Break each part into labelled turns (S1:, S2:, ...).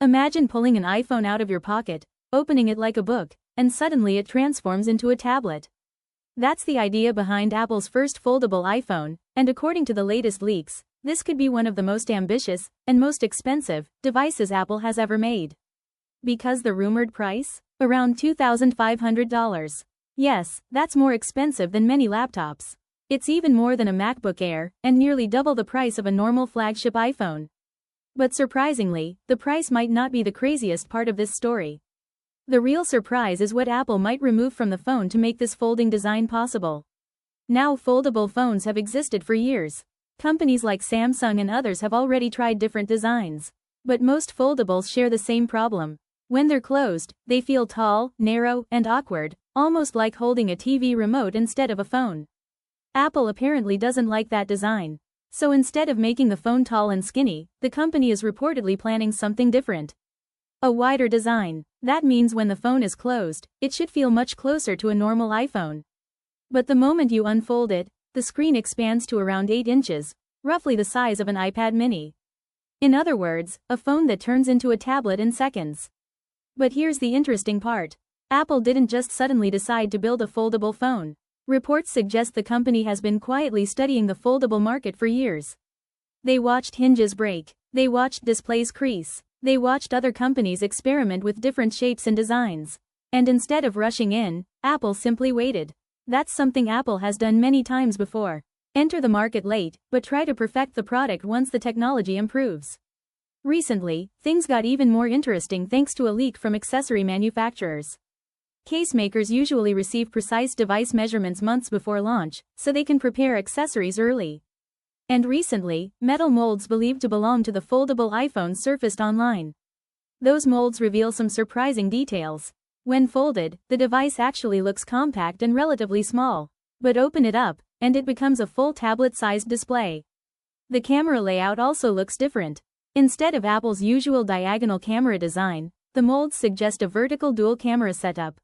S1: Imagine pulling an iPhone out of your pocket, opening it like a book, and suddenly it transforms into a tablet. That's the idea behind Apple's first foldable iPhone, and according to the latest leaks, this could be one of the most ambitious and most expensive devices Apple has ever made. Because the rumored price? Around $2,500. Yes, that's more expensive than many laptops. It's even more than a MacBook Air, and nearly double the price of a normal flagship iPhone. But surprisingly, the price might not be the craziest part of this story. The real surprise is what Apple might remove from the phone to make this folding design possible. Now, foldable phones have existed for years. Companies like Samsung and others have already tried different designs. But most foldables share the same problem. When they're closed, they feel tall, narrow, and awkward, almost like holding a TV remote instead of a phone. Apple apparently doesn't like that design. So instead of making the phone tall and skinny, the company is reportedly planning something different. A wider design. That means when the phone is closed, it should feel much closer to a normal iPhone. But the moment you unfold it, the screen expands to around 8 inches, roughly the size of an iPad mini. In other words, a phone that turns into a tablet in seconds. But here's the interesting part. Apple didn't just suddenly decide to build a foldable phone. Reports suggest the company has been quietly studying the foldable market for years. They watched hinges break. They watched displays crease. They watched other companies experiment with different shapes and designs. And instead of rushing in, Apple simply waited. That's something Apple has done many times before. Enter the market late, but try to perfect the product once the technology improves. Recently, things got even more interesting thanks to a leak from accessory manufacturers. Case makers usually receive precise device measurements months before launch, so they can prepare accessories early. And recently, metal molds believed to belong to the foldable iPhone surfaced online. Those molds reveal some surprising details. When folded, the device actually looks compact and relatively small. But open it up, and it becomes a full tablet-sized display. The camera layout also looks different. Instead of Apple's usual diagonal camera design, the molds suggest a vertical dual-camera setup.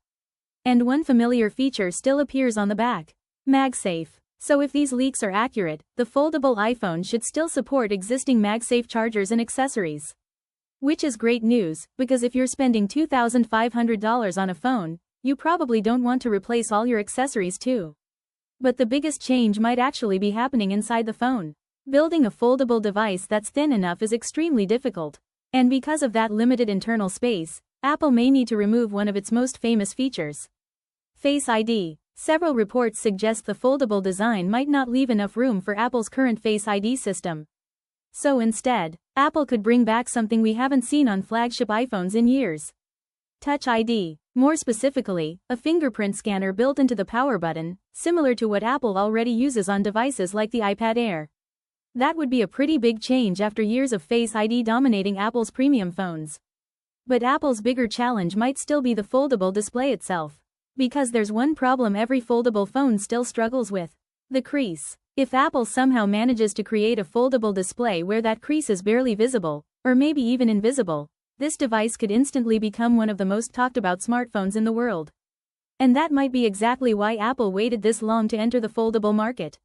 S1: And one familiar feature still appears on the back: MagSafe. So if these leaks are accurate, the foldable iPhone should still support existing MagSafe chargers and accessories. Which is great news, because if you're spending $2,500 on a phone, you probably don't want to replace all your accessories too. But the biggest change might actually be happening inside the phone. Building a foldable device that's thin enough is extremely difficult. And because of that limited internal space, Apple may need to remove one of its most famous features: Face ID. Several reports suggest the foldable design might not leave enough room for Apple's current Face ID system. So instead, Apple could bring back something we haven't seen on flagship iPhones in years: Touch ID. More specifically, a fingerprint scanner built into the power button, similar to what Apple already uses on devices like the iPad Air. That would be a pretty big change after years of Face ID dominating Apple's premium phones. But Apple's bigger challenge might still be the foldable display itself. Because there's one problem every foldable phone still struggles with: the crease. If Apple somehow manages to create a foldable display where that crease is barely visible, or maybe even invisible, this device could instantly become one of the most talked about smartphones in the world. And that might be exactly why Apple waited this long to enter the foldable market.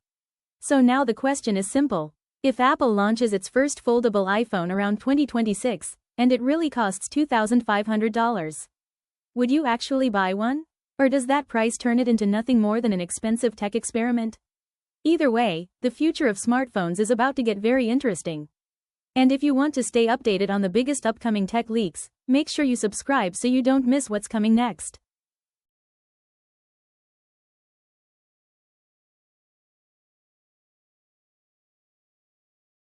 S1: So now the question is simple. If Apple launches its first foldable iPhone around 2026, and it really costs $2,500, would you actually buy one? Or does that price turn it into nothing more than an expensive tech experiment? Either way, the future of smartphones is about to get very interesting. And if you want to stay updated on the biggest upcoming tech leaks, make sure you subscribe so you don't miss what's coming next.